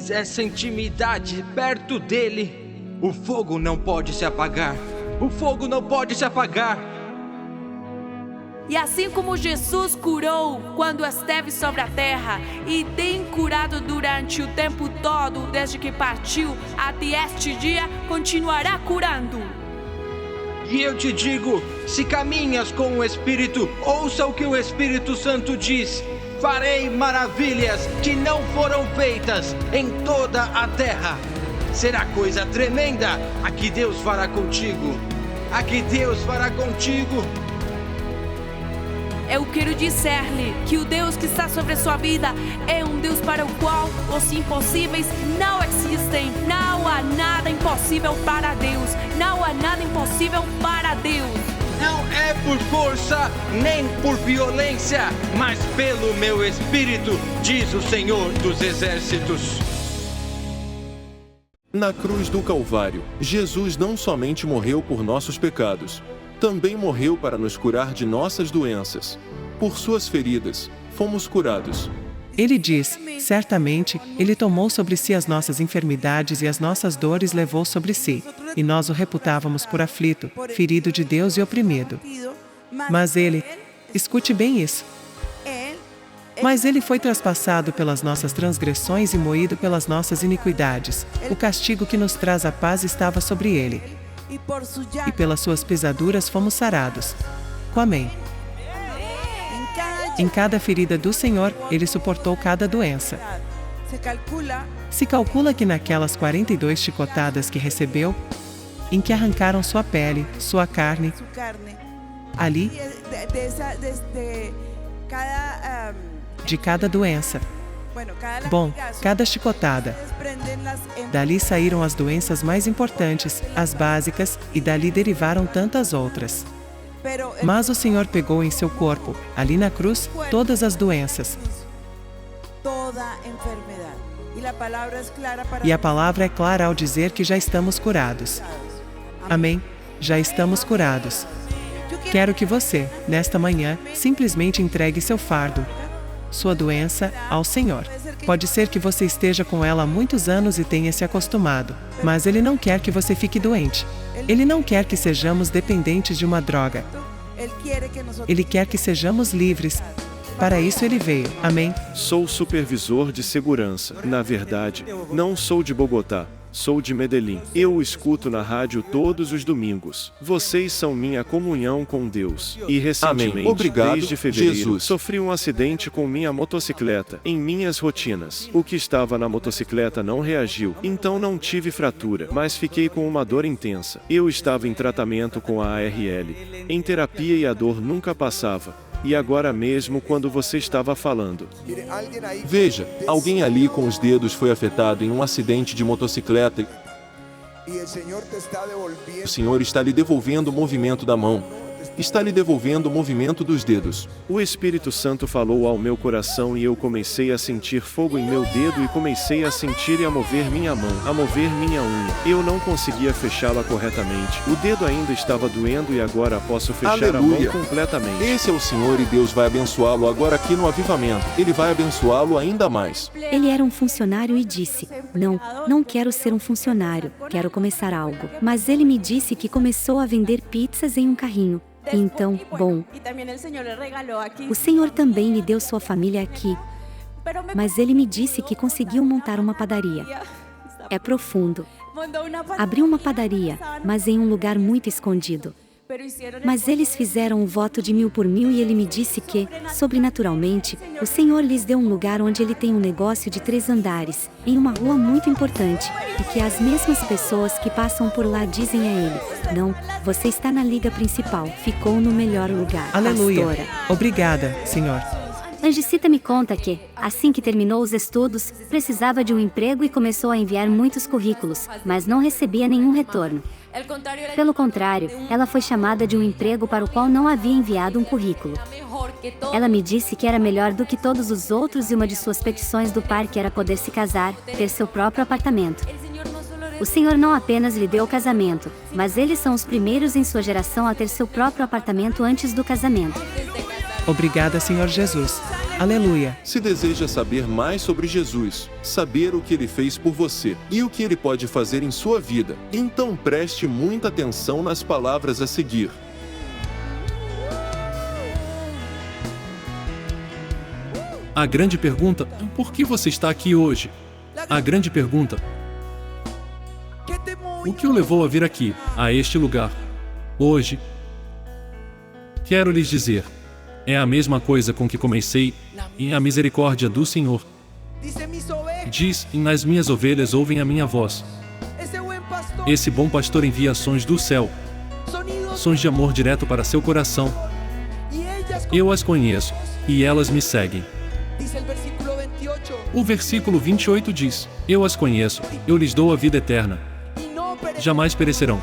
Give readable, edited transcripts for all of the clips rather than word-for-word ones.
fiz essa intimidade perto dele, o fogo não pode se apagar. O fogo não pode se apagar. E assim como Jesus curou quando esteve sobre a terra e tem curado durante o tempo todo, desde que partiu até este dia, continuará curando. E eu te digo, se caminhas com o Espírito, ouça o que o Espírito Santo diz. Farei maravilhas que não foram feitas em toda a terra. Será coisa tremenda a que Deus fará contigo. A que Deus fará contigo. Eu quero dizer-lhe que o Deus que está sobre a sua vida é um Deus para o qual os impossíveis não existem. Não há nada impossível para Deus. Não há nada impossível para Deus. Não é por força nem por violência, mas pelo meu Espírito, diz o Senhor dos Exércitos. Na cruz do Calvário, Jesus não somente morreu por nossos pecados, também morreu para nos curar de nossas doenças. Por suas feridas, fomos curados. Ele diz, certamente, Ele tomou sobre si as nossas enfermidades e as nossas dores levou sobre si. E nós o reputávamos por aflito, ferido de Deus e oprimido. Mas Ele, escute bem isso. Mas Ele foi traspassado pelas nossas transgressões e moído pelas nossas iniquidades. O castigo que nos traz a paz estava sobre Ele. E pelas suas pisaduras fomos sarados. Amém. Em cada ferida do Senhor, Ele suportou cada doença. Se calcula que naquelas 42 chicotadas que recebeu, em que arrancaram sua pele, sua carne, ali, de cada doença. Bom, cada chicotada. Dali saíram as doenças mais importantes, as básicas, e dali derivaram tantas outras. Mas o Senhor pegou em seu corpo, ali na cruz, todas as doenças. E a palavra é clara ao dizer que já estamos curados. Amém? Já estamos curados. Quero que você, nesta manhã, simplesmente entregue seu fardo, sua doença, ao Senhor. Pode ser que você esteja com ela há muitos anos e tenha se acostumado, mas Ele não quer que você fique doente. Ele não quer que sejamos dependentes de uma droga. Ele quer que sejamos livres. Para isso Ele veio. Amém? Sou supervisor de segurança. Na verdade, não sou de Bogotá. Sou de Medellín. Eu o escuto na rádio todos os domingos. Vocês são minha comunhão com Deus. E recentemente, Obrigado, desde fevereiro, Jesus. sofri um acidente com minha motocicleta. Em minhas rotinas, o que estava na motocicleta não reagiu, então não tive fratura, mas fiquei com uma dor intensa. Eu estava em tratamento com a ARL, em terapia e a dor nunca passava. E agora mesmo quando você estava falando. Veja, alguém ali com os dedos foi afetado em um acidente de motocicleta e o Senhor está lhe devolvendo o movimento da mão. Está lhe devolvendo o movimento dos dedos. O Espírito Santo falou ao meu coração e eu comecei a sentir fogo em meu dedo e comecei a sentir e a mover minha mão, a mover minha unha. Eu não conseguia fechá-la corretamente. O dedo ainda estava doendo e agora posso fechar Aleluia. a mão completamente. Esse é o Senhor e Deus vai abençoá-lo agora aqui no avivamento. Ele vai abençoá-lo ainda mais. Ele era um funcionário e disse, não quero ser um funcionário, quero começar algo. Mas ele me disse que começou a vender pizzas em um carrinho. Então, bom, o Senhor também lhe deu sua família aqui, mas ele me disse que conseguiu montar uma padaria. É profundo. Abriu uma padaria, mas em um lugar muito escondido. Mas eles fizeram um voto de 1000 por 1000 e ele me disse que, sobrenaturalmente, o Senhor lhes deu um lugar onde ele tem um negócio de 3 andares, em uma rua muito importante, e que as mesmas pessoas que passam por lá dizem a ele, não, você está na liga principal, ficou no melhor lugar, Aleluia. pastora. Obrigada, Senhor. Angicita me conta que, assim que terminou os estudos, precisava de um emprego e começou a enviar muitos currículos, mas não recebia nenhum retorno. Pelo contrário, ela foi chamada de um emprego para o qual não havia enviado um currículo. Ela me disse que era melhor do que todos os outros e uma de suas petições do parque era poder se casar, ter seu próprio apartamento. O Senhor não apenas lhe deu o casamento, mas eles são os primeiros em sua geração a ter seu próprio apartamento antes do casamento. Obrigada, Senhor Jesus. Aleluia. Se deseja saber mais sobre Jesus, saber o que ele fez por você e o que ele pode fazer em sua vida, então preste muita atenção nas palavras a seguir. A grande pergunta: por que você está aqui hoje? A grande pergunta: o que o levou a vir aqui, a este lugar, hoje? Quero lhes dizer, é a mesma coisa com que comecei, e a misericórdia do Senhor. Diz, nas minhas ovelhas ouvem a minha voz. Esse bom pastor envia sons do céu, sons de amor direto para seu coração. Eu as conheço, e elas me seguem. O versículo 28 diz, eu as conheço, eu lhes dou a vida eterna. Jamais perecerão,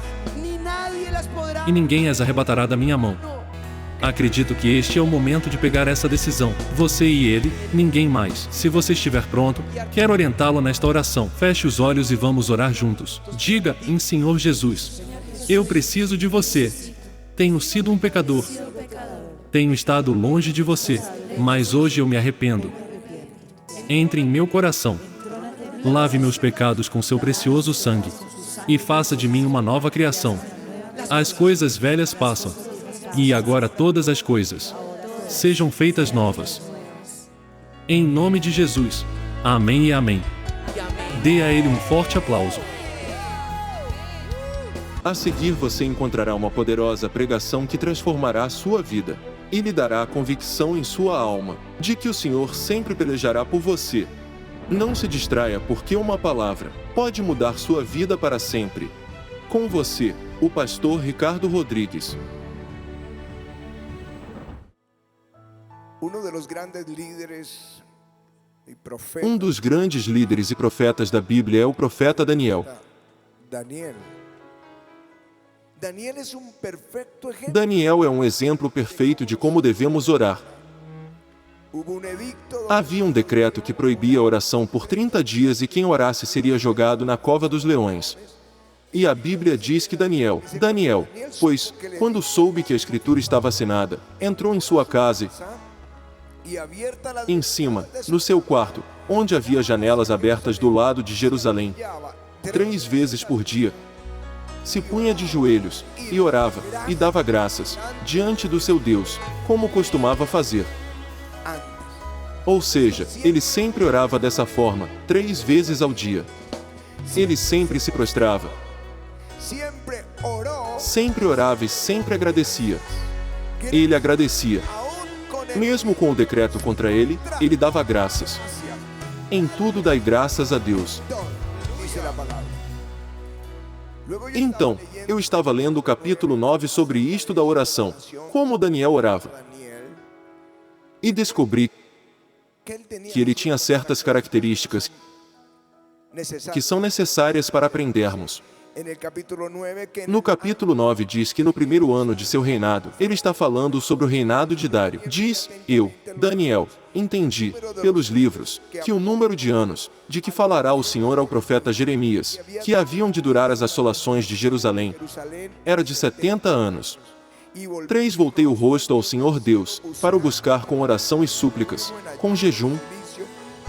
e ninguém as arrebatará da minha mão. Acredito que este é o momento de pegar essa decisão. Você e ele, ninguém mais. Se você estiver pronto, quero orientá-lo nesta oração. Feche os olhos e vamos orar juntos. Diga, em Senhor Jesus, eu preciso de você. Tenho sido um pecador. Tenho estado longe de você, mas hoje eu me arrependo. Entre em meu coração. Lave meus pecados com seu precioso sangue. E faça de mim uma nova criação. As coisas velhas passam. E agora todas as coisas sejam feitas novas. Em nome de Jesus. Amém e amém. Dê a ele um forte aplauso. A seguir você encontrará uma poderosa pregação que transformará a sua vida e lhe dará a convicção em sua alma de que o Senhor sempre pelejará por você. Não se distraia porque uma palavra pode mudar sua vida para sempre. Com você, o pastor Ricardo Rodrigues. Um dos grandes líderes e profetas da Bíblia é o profeta Daniel. Daniel é um exemplo perfeito de como devemos orar. Havia um decreto que proibia a oração por 30 dias e quem orasse seria jogado na cova dos leões. E a Bíblia diz que Daniel, pois, quando soube que a escritura estava assinada, entrou em sua casa e, em cima, no seu quarto, onde havia janelas abertas do lado de Jerusalém, 3 vezes por dia, se punha de joelhos, e orava, e dava graças, diante do seu Deus, como costumava fazer. Ou seja, ele sempre orava dessa forma, 3 vezes ao dia. Ele sempre se prostrava. Sempre orava e sempre agradecia. Ele agradecia. Mesmo com o decreto contra ele, ele dava graças. Em tudo dai graças a Deus. Então, eu estava lendo o capítulo 9 sobre isto da oração, como Daniel orava. E descobri que ele tinha certas características que são necessárias para aprendermos. No capítulo 9 diz que no primeiro ano de seu reinado, ele está falando sobre o reinado de Dário. Diz, eu, Daniel, entendi, pelos livros, que o número de anos, de que falará o Senhor ao profeta Jeremias, que haviam de durar as assolações de Jerusalém, era de 70 anos. 3 Voltei o rosto ao Senhor Deus, para o buscar com oração e súplicas, com jejum,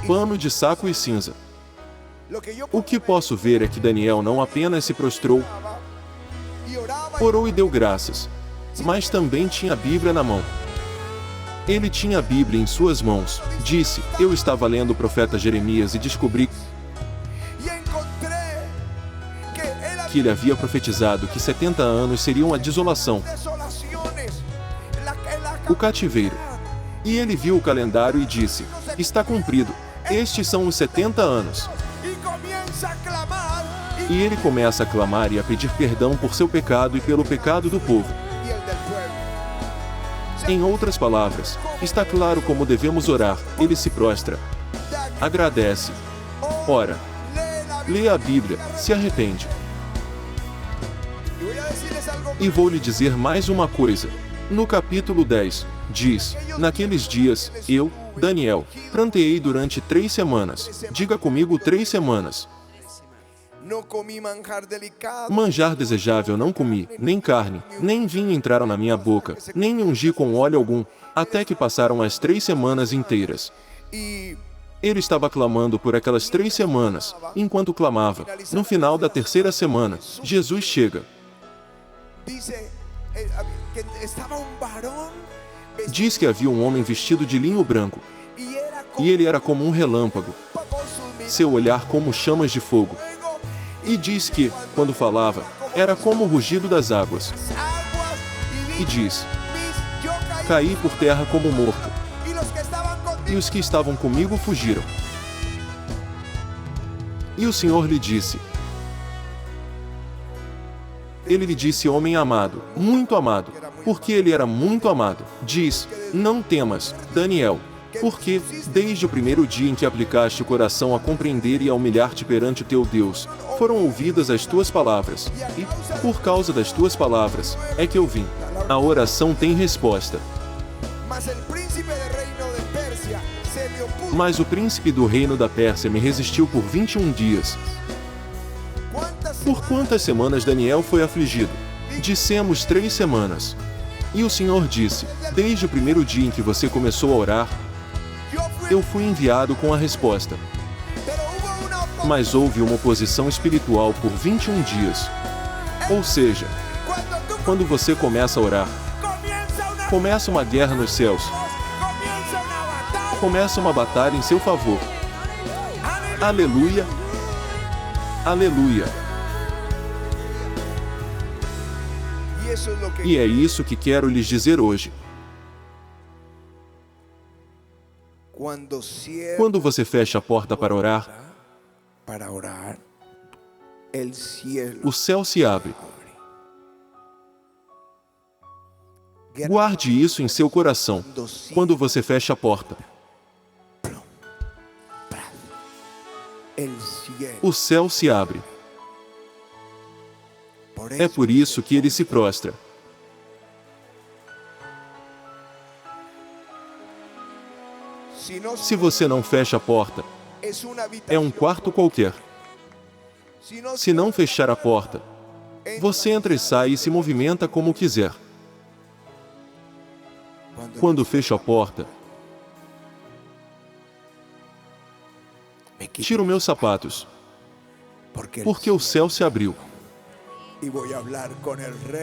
pano de saco e cinza. O que posso ver é que Daniel não apenas se prostrou, orou e deu graças, mas também tinha a Bíblia na mão. Ele tinha a Bíblia em suas mãos. Disse, eu estava lendo o profeta Jeremias e descobri que ele havia profetizado que 70 anos seriam a desolação, o cativeiro. E ele viu o calendário e disse, está cumprido, estes são os 70 anos. E ele começa a clamar e a pedir perdão por seu pecado e pelo pecado do povo. Em outras palavras, está claro como devemos orar. Ele se prostra, agradece, ora, lê a Bíblia, se arrepende. E vou lhe dizer mais uma coisa. No capítulo 10, diz, naqueles dias, eu, Daniel, pranteei durante 3 semanas. Diga comigo 3 semanas. Manjar desejável não comi, nem carne, nem vinho entraram na minha boca, nem me ungi com óleo algum, até que passaram as 3 semanas inteiras. Ele estava clamando por aquelas 3 semanas. Enquanto clamava, no final da 3ª semana, Jesus chega. Diz que havia um homem vestido de linho branco, e ele era como um relâmpago, seu olhar como chamas de fogo. E diz que, quando falava, era como o rugido das águas. E diz: caí por terra como morto, e os que estavam comigo fugiram. E o Senhor lhe disse, ele lhe disse: homem amado, muito amado, porque ele era muito amado. Diz: não temas, Daniel, porque, desde o primeiro dia em que aplicaste o coração a compreender e a humilhar-te perante o teu Deus, foram ouvidas as tuas palavras, e, por causa das tuas palavras, é que eu vim. A oração tem resposta. Mas o príncipe do reino da Pérsia me resistiu por 21 dias. Por quantas semanas Daniel foi afligido? Dissemos 3 semanas. E o Senhor disse: desde o primeiro dia em que você começou a orar, eu fui enviado com a resposta. Mas houve uma oposição espiritual por 21 dias. Ou seja, quando você começa a orar, começa uma guerra nos céus. Começa uma batalha em seu favor. Aleluia! Aleluia! E é isso que quero lhes dizer hoje. Quando você fecha a porta para orar, o céu se abre. Guarde isso em seu coração. Quando você fecha a porta, o céu se abre. É por isso que ele se prostra. Se você não fecha a porta, é um quarto qualquer. Se não fechar a porta, você entra e sai e se movimenta como quiser. Quando fecho a porta, tiro meus sapatos, porque o céu se abriu.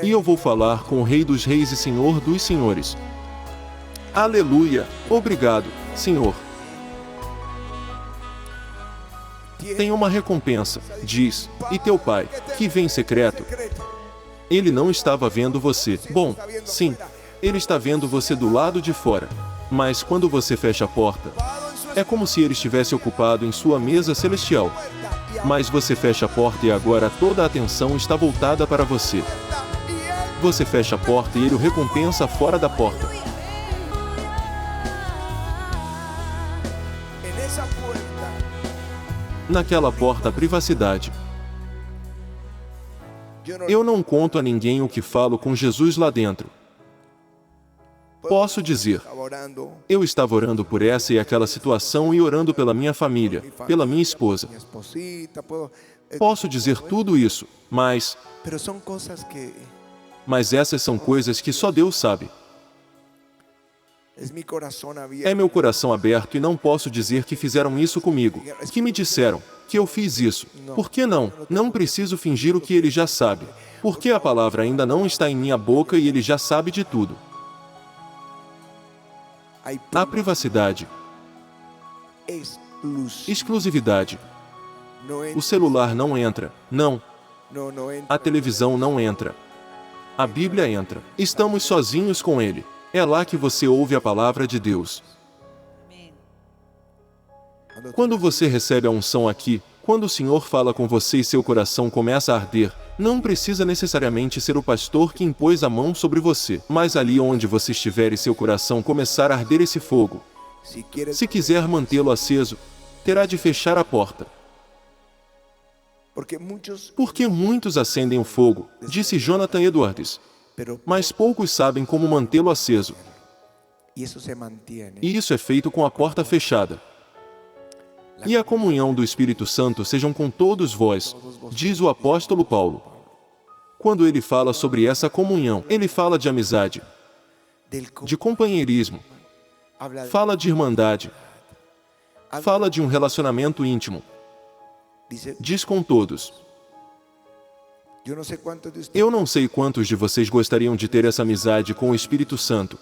E eu vou falar com o Rei dos Reis e Senhor dos Senhores. Aleluia! Obrigado, Senhor. Tem uma recompensa, diz, e teu pai, que vem em secreto, ele não estava vendo você. Bom, sim, ele está vendo você do lado de fora. Mas quando você fecha a porta, é como se ele estivesse ocupado em sua mesa celestial. Mas você fecha a porta e agora toda a atenção está voltada para você. Você fecha a porta e ele o recompensa fora da porta. Naquela porta, a privacidade. Eu não conto a ninguém o que falo com Jesus lá dentro. Posso dizer, eu estava orando por essa e aquela situação e orando pela minha família, pela minha esposa. Posso dizer tudo isso, mas essas são coisas que só Deus sabe. É meu coração aberto e não posso dizer que fizeram isso comigo, que me disseram que eu fiz isso. Por que não? Não preciso fingir o que ele já sabe. Porque a palavra ainda não está em minha boca e ele já sabe de tudo. Há privacidade. Exclusividade. O celular não entra. Não. A televisão não entra. A Bíblia entra. Estamos sozinhos com ele. É lá que você ouve a palavra de Deus. Quando você recebe a unção aqui, quando o Senhor fala com você e seu coração começa a arder, não precisa necessariamente ser o pastor que impôs a mão sobre você, mas ali onde você estiver e seu coração começar a arder esse fogo, se quiser mantê-lo aceso, terá de fechar a porta. Porque muitos acendem o fogo, disse Jonathan Edwards, mas poucos sabem como mantê-lo aceso. E isso é feito com a porta fechada. e a comunhão do Espírito Santo sejam com todos vós, diz o apóstolo Paulo. Quando ele fala sobre essa comunhão, ele fala de amizade, de companheirismo, fala de irmandade, fala de um relacionamento íntimo. Diz com todos. Eu não sei quantos de vocês gostariam de ter essa amizade com o Espírito Santo.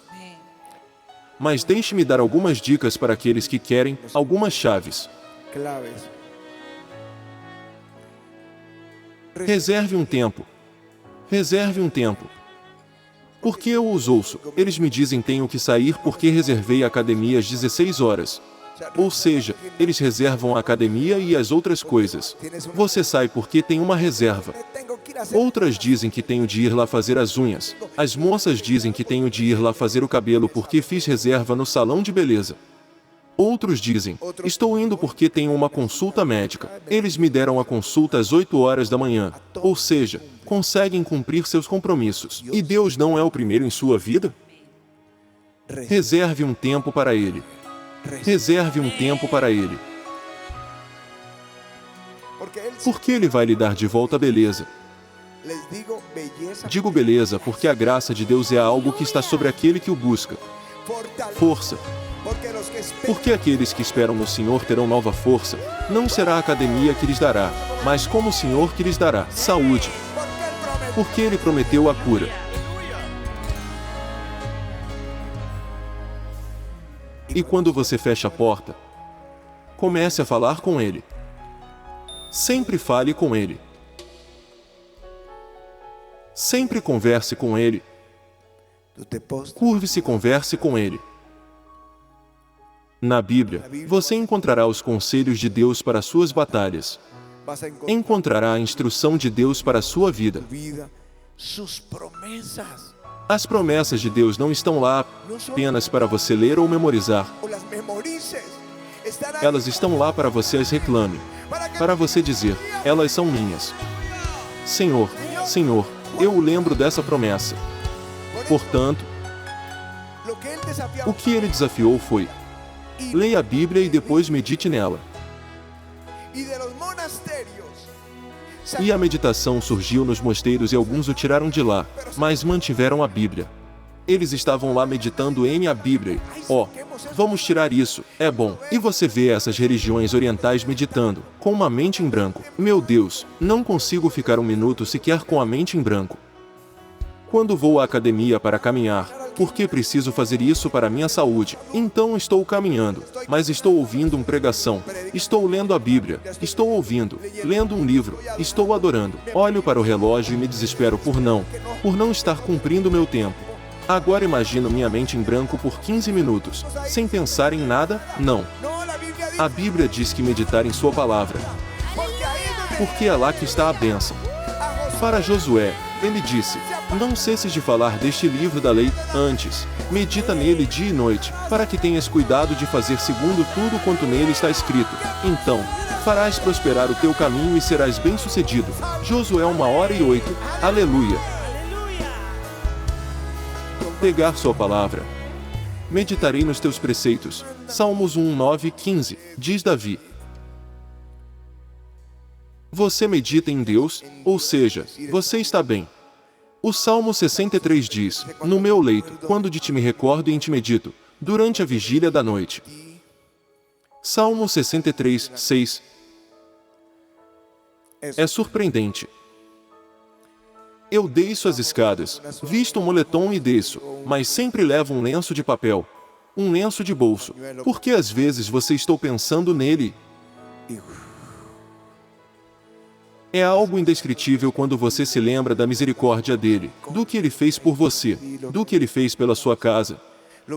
Mas deixe-me dar algumas dicas para aqueles que querem, algumas chaves. Reserve um tempo. Reserve um tempo. Porque eu os ouço. Eles me dizem tenho que sair porque reservei a academia às 16 horas. Ou seja, eles reservam a academia e as outras coisas. Você sai porque tem uma reserva. Outras dizem que tenho de ir lá fazer as unhas. As moças dizem que tenho de ir lá fazer o cabelo porque fiz reserva no salão de beleza. Outros dizem, estou indo porque tenho uma consulta médica. Eles me deram a consulta às 8 horas da manhã. Ou seja, conseguem cumprir seus compromissos. E Deus não é o primeiro em sua vida? Reserve um tempo para Ele. Reserve um tempo para Ele. Porque Ele vai lhe dar de volta a beleza. Digo beleza porque a graça de Deus é algo que está sobre aquele que o busca. Força. Porque aqueles que esperam no Senhor terão nova força. Não será a academia que lhes dará, mas como o Senhor que lhes dará saúde. Porque Ele prometeu a cura. E quando você fecha a porta, comece a falar com Ele. Sempre fale com Ele. Sempre converse com Ele. Curve-se e converse com Ele. Na Bíblia, você encontrará os conselhos de Deus para suas batalhas. Encontrará a instrução de Deus para a sua vida. As promessas de Deus não estão lá apenas para você ler ou memorizar. Elas estão lá para você as reclame. Para você dizer, elas são minhas. Senhor, Senhor, eu lembro dessa promessa. Portanto, o que ele desafiou foi: leia a Bíblia e depois medite nela. E a meditação surgiu nos mosteiros e alguns o tiraram de lá, mas mantiveram a Bíblia. Eles estavam lá meditando em a Bíblia. Vamos tirar isso, é bom. E você vê essas religiões orientais meditando, com uma mente em branco. Meu Deus, não consigo ficar um minuto sequer com a mente em branco. Quando vou à academia para caminhar, porque preciso fazer isso para minha saúde. Então estou caminhando, mas estou ouvindo uma pregação. Estou lendo a Bíblia. Estou ouvindo, lendo um livro. Estou adorando. Olho para o relógio e me desespero por não estar cumprindo meu tempo. Agora imagino minha mente em branco por 15 minutos, sem pensar em nada, não. A Bíblia diz que meditar em sua palavra, porque é lá que está a bênção. Para Josué, ele disse: não cesses de falar deste livro da lei, antes, medita nele dia e noite, para que tenhas cuidado de fazer segundo tudo quanto nele está escrito. Então, farás prosperar o teu caminho e serás bem-sucedido. Josué 1h08, aleluia. Pegar sua palavra. Meditarei nos teus preceitos. Salmos 1:9-15, diz Davi. Você medita em Deus, ou seja, você está bem. O Salmo 63 diz: no meu leito, quando de ti me recordo e em ti medito, durante a vigília da noite. Salmo 63:6. É surpreendente. Eu desço as escadas, visto um moletom e desço, mas sempre levo um lenço de papel, um lenço de bolso, porque às vezes você está pensando nele. É algo indescritível quando você se lembra da misericórdia dele, do que ele fez por você, do que ele fez pela sua casa,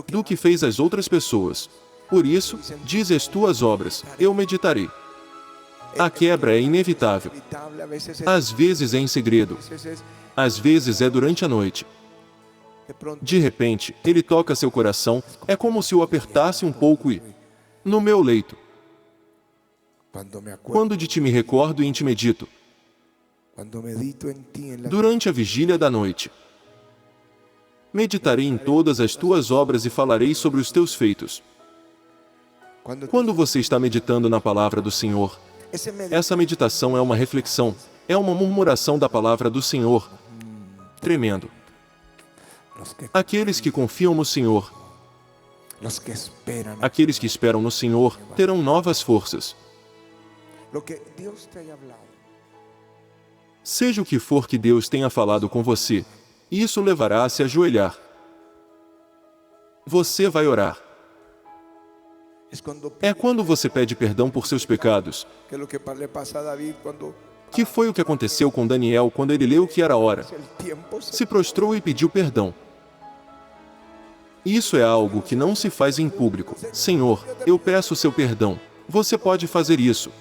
do que fez às outras pessoas. Por isso, diz as tuas obras, eu meditarei. A quebra é inevitável. Às vezes é em segredo. Às vezes é durante a noite. De repente, ele toca seu coração, é como se o apertasse um pouco e... no meu leito. Quando de ti me recordo e em ti medito. Durante a vigília da noite. Meditarei em todas as tuas obras e falarei sobre os teus feitos. Quando você está meditando na palavra do Senhor, essa meditação é uma reflexão, é uma murmuração da palavra do Senhor. Tremendo. Aqueles que confiam no Senhor, aqueles que esperam no Senhor, terão novas forças. Seja o que for que Deus tenha falado com você, isso levará a se ajoelhar. Você vai orar. É quando você pede perdão por seus pecados, que foi o que aconteceu com Daniel quando ele leu que era a hora. Se prostrou e pediu perdão. Isso é algo que não se faz em público. Senhor, eu peço o seu perdão. Você pode fazer isso,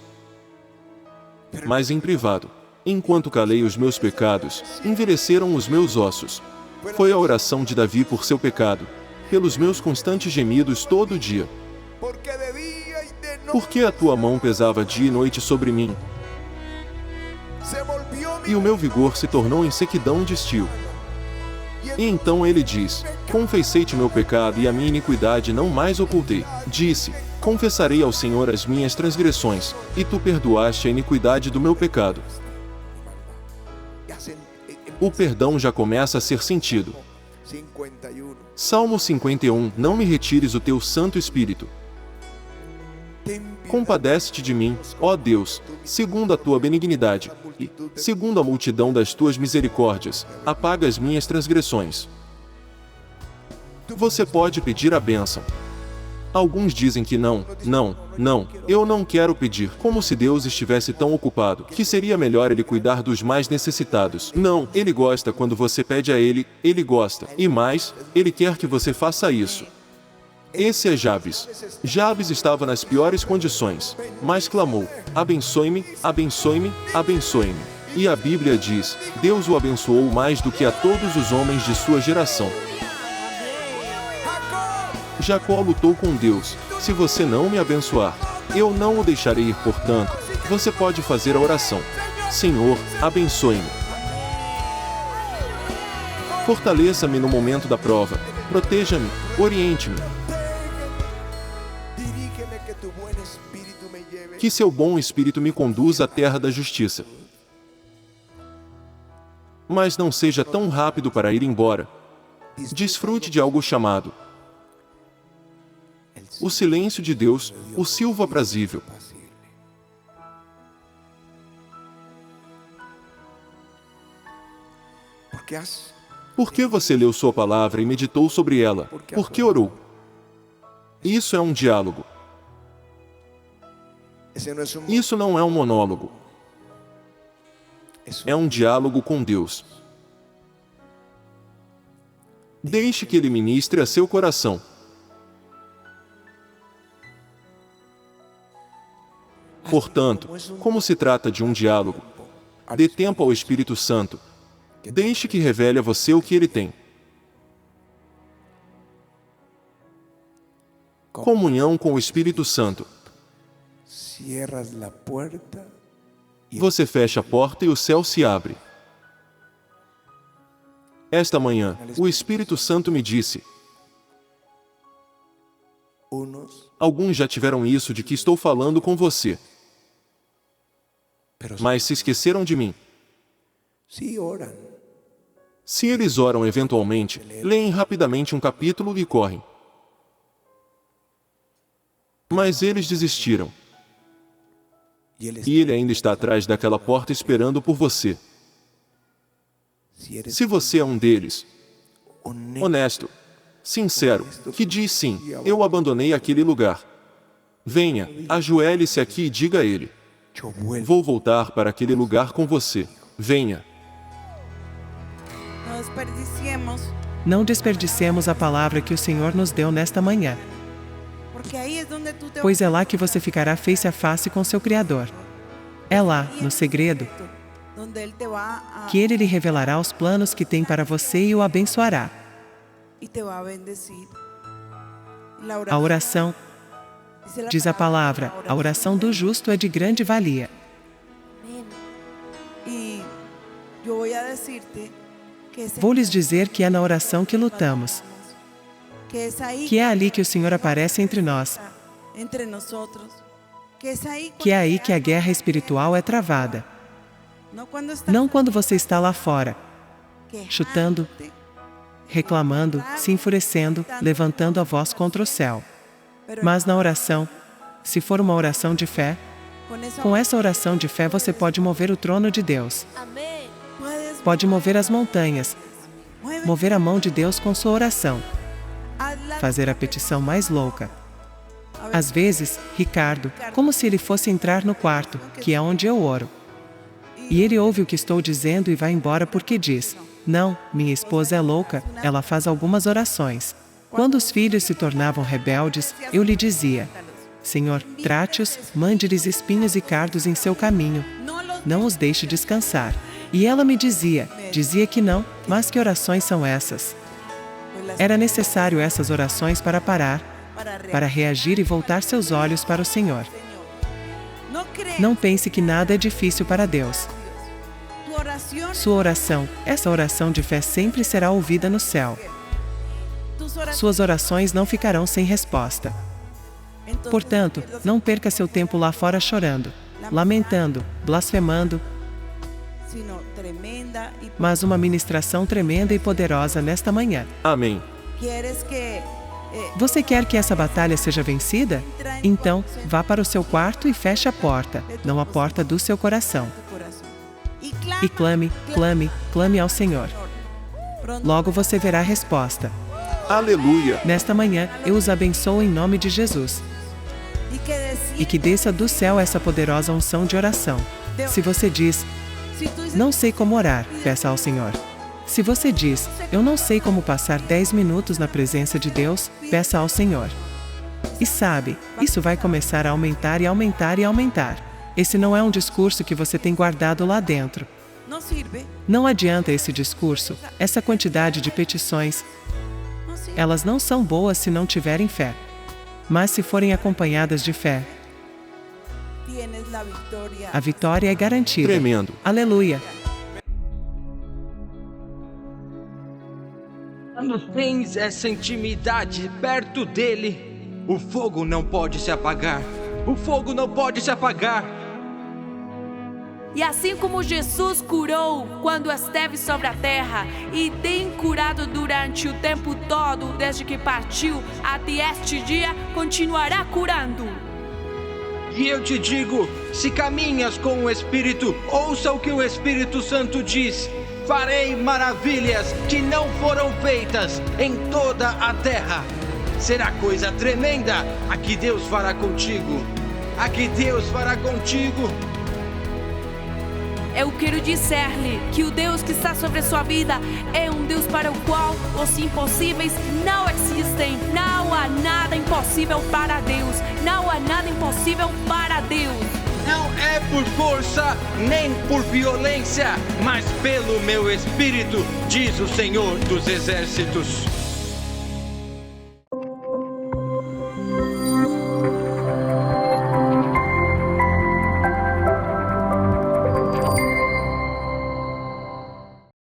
mas em privado. Enquanto calei os meus pecados, envelheceram os meus ossos. Foi a oração de Davi por seu pecado, pelos meus constantes gemidos todo dia. Porque a tua mão pesava dia e noite sobre mim, e o meu vigor se tornou em sequidão de estio. E então ele diz: confessei-te meu pecado e a minha iniquidade não mais ocultei. Disse: confessarei ao Senhor as minhas transgressões, e tu perdoaste a iniquidade do meu pecado. O perdão já começa a ser sentido. Salmo 51. Não me retires o teu Santo Espírito. Compadece-te de mim, ó Deus, segundo a tua benignidade, e, segundo a multidão das tuas misericórdias, apaga as minhas transgressões. Você pode pedir a bênção. Alguns dizem que não, eu não quero pedir, como se Deus estivesse tão ocupado, que seria melhor Ele cuidar dos mais necessitados. Não, Ele gosta quando você pede a Ele gosta, e mais, Ele quer que você faça isso. Esse é Jabes. Jabes estava nas piores condições, mas clamou: abençoe-me, abençoe-me, abençoe-me. E a Bíblia diz: Deus o abençoou mais do que a todos os homens de sua geração. Jacó lutou com Deus: se você não me abençoar, eu não o deixarei ir. Portanto, você pode fazer a oração: Senhor, abençoe-me. Fortaleça-me no momento da prova. Proteja-me, oriente-me. Que seu bom espírito me conduza à terra da justiça. Mas não seja tão rápido para ir embora. Desfrute de algo chamado o silêncio de Deus, o silvo aprazível. Por que você leu sua palavra e meditou sobre ela? Por que orou? Isso é um diálogo. Isso não é um monólogo. É um diálogo com Deus. Deixe que Ele ministre a seu coração. Portanto, como se trata de um diálogo, dê tempo ao Espírito Santo. Deixe que revele a você o que Ele tem. Comunhão com o Espírito Santo. Você fecha a porta e o céu se abre. Esta manhã, o Espírito Santo me disse: alguns já tiveram isso de que estou falando com você, mas se esqueceram de mim. Se eles oram eventualmente, leem rapidamente um capítulo e correm. Mas eles desistiram. E Ele ainda está atrás daquela porta esperando por você. Se você é um deles, honesto, sincero, que diz sim, eu abandonei aquele lugar. Venha, ajoelhe-se aqui e diga a Ele: vou voltar para aquele lugar com você. Venha. Não desperdicemos a palavra que o Senhor nos deu nesta manhã, pois é lá que você ficará face a face com seu Criador. É lá, no segredo, que Ele lhe revelará os planos que tem para você e o abençoará. A oração, diz a palavra, a oração do justo é de grande valia. Vou lhes dizer que é na oração que lutamos, que é ali que o Senhor aparece entre nós, Que é aí que a guerra espiritual é travada. Não quando você está lá fora, chutando, reclamando, se enfurecendo, levantando a voz contra o céu. Mas na oração, se for uma oração de fé, com essa oração de fé você pode mover o trono de Deus. Pode mover as montanhas, mover a mão de Deus com sua oração. Fazer a petição mais louca. Às vezes, Ricardo, como se ele fosse entrar no quarto, que é onde eu oro. E ele ouve o que estou dizendo e vai embora porque diz: não, minha esposa é louca, ela faz algumas orações. Quando os filhos se tornavam rebeldes, eu lhe dizia: Senhor, trate-os, mande-lhes espinhos e cardos em seu caminho. Não os deixe descansar. E ela me dizia que não, mas que orações são essas? Era necessário essas orações para parar, para reagir e voltar seus olhos para o Senhor. Não pense que nada é difícil para Deus. Sua oração, essa oração de fé sempre será ouvida no céu. Suas orações não ficarão sem resposta. Portanto, não perca seu tempo lá fora chorando, lamentando, blasfemando, mas uma ministração tremenda e poderosa nesta manhã. Amém. Você quer que essa batalha seja vencida? Então, vá para o seu quarto e feche a porta, não a porta do seu coração. E clame, clame, clame ao Senhor. Logo você verá a resposta. Aleluia. Nesta manhã, eu os abençoo em nome de Jesus. E que desça do céu essa poderosa unção de oração. Se você diz: não sei como orar, peça ao Senhor. Se você diz: eu não sei como passar 10 minutos na presença de Deus, peça ao Senhor. E sabe, isso vai começar a aumentar e aumentar e aumentar. Esse não é um discurso que você tem guardado lá dentro. Não adianta esse discurso, essa quantidade de petições. Elas não são boas se não tiverem fé. Mas se forem acompanhadas de fé, a vitória é garantida. Tremendo. Aleluia. Quando tens essa intimidade perto dele, o fogo não pode se apagar. O fogo não pode se apagar. E assim como Jesus curou quando esteve sobre a terra e tem curado durante o tempo todo, desde que partiu até este dia, continuará curando. E eu te digo, se caminhas com o Espírito, ouça o que o Espírito Santo diz. Farei maravilhas que não foram feitas em toda a terra. Será coisa tremenda a que Deus fará contigo. A que Deus fará contigo. Eu quero dizer-lhe que o Deus que está sobre a sua vida é um Deus para o qual os impossíveis não existem. Não há nada impossível para Deus. Não há nada impossível para Deus. Não é por força nem por violência, mas pelo meu Espírito, diz o Senhor dos Exércitos.